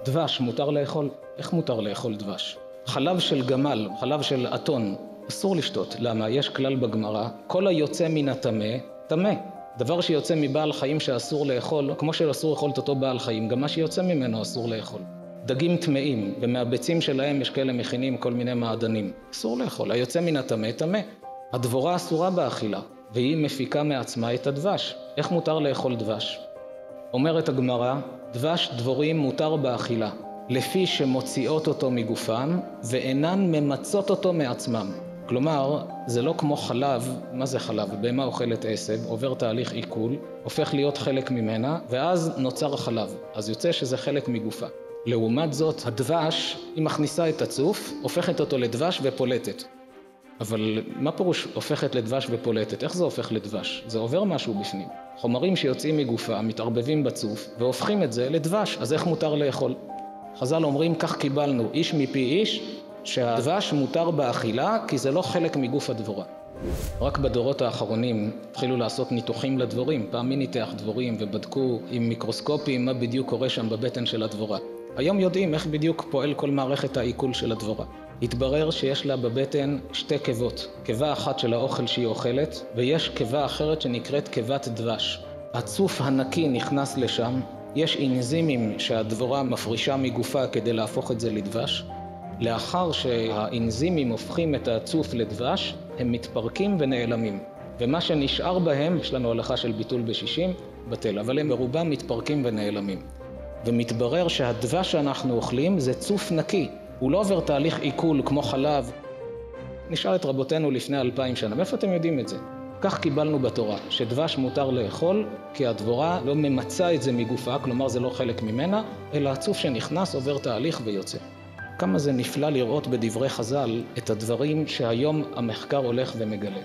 דבש מותר לאכול? איך מותר לאכול דבש? חלב של גמל, חלב של אתון, אסור לשתות. למה? יש כלל בגמרא, כל היוצא מן הטמא, טמא. דבר שיוצא מבעל חיים שאסור לאכול, כמו שאסור לאכול את אותו בעל חיים, גם מה שיוצא ממנו אסור לאכול. דגים טמאים, ומהביצים שלהם יש כאלה מכינים כל מיני מעדנים. אסור לאכול, היוצא מן הטמא, טמא. הדבורה אסורה באכילה, והיא מפיקה מעצמה את הדבש. איך מותר לאכול דבש? אומרת הגמרא, דבש דבורים מותר באכילה, לפי שמוציאות אותו מגופם, ואינן ממצות אותו מעצמם. כלומר, זה לא כמו חלב. מה זה חלב? בהמה אוכלת עשב, עובר תהליך עיכול, הופך להיות חלק ממנה, ואז נוצר חלב. אז יוצא שזה חלק מגופה. לעומת זאת, הדבש, היא מכניסה את הצוף, הופכת אותו לדבש ופולטת. אבל מה פירוש הופכת לדבש ופולטת? איך זה הופך לדבש? זה עובר משהו בפנים. חומרים שיוצאים מגופה, מתערבבים בצוף, והופכים את זה לדבש. אז איך מותר לאכול? חז"ל אומרים, כך קיבלנו איש מפי איש, שהדבש מותר באכילה, כי זה לא חלק מגוף הדבורה. רק בדורות האחרונים התחילו לעשות ניתוחים לדבורים. פעם מי ניתח דבורים ובדקו עם מיקרוסקופים מה בדיוק קורה שם בבטן של הדבורה. היום יודעים איך בדיוק פועל כל מערכת העיכול של הדבורה. התברר שיש לה בבטן שתי קיבות. קיבה אחת של האוכל שהיא אוכלת, ויש קיבה אחרת שנקראת קיבת דבש. הצוף הנקי נכנס לשם, יש אנזימים שהדבורה מפרישה מגופה כדי להפוך את זה לדבש. לאחר שהאנזימים הופכים את הצוף לדבש, הם מתפרקים ונעלמים. ומה שנשאר בהם, יש לנו הלכה של ביטול ב-60, בטל, אבל הם ברובם מתפרקים ונעלמים. ומתברר שהדבש שאנחנו אוכלים זה צוף נקי. הוא לא עובר תהליך עיכול כמו חלב. נשאל את רבותינו לפני 2000 שנה, מאיפה אתם יודעים את זה? כך קיבלנו בתורה, שדבש מותר לאכול, כי הדבורה לא ממצה את זה מגופה, כלומר זה לא חלק ממנה, אלא הצוף שנכנס עובר תהליך ויוצא. כמה זה נפלא לראות בדברי חז"ל את הדברים שהיום המחקר הולך ומגלה.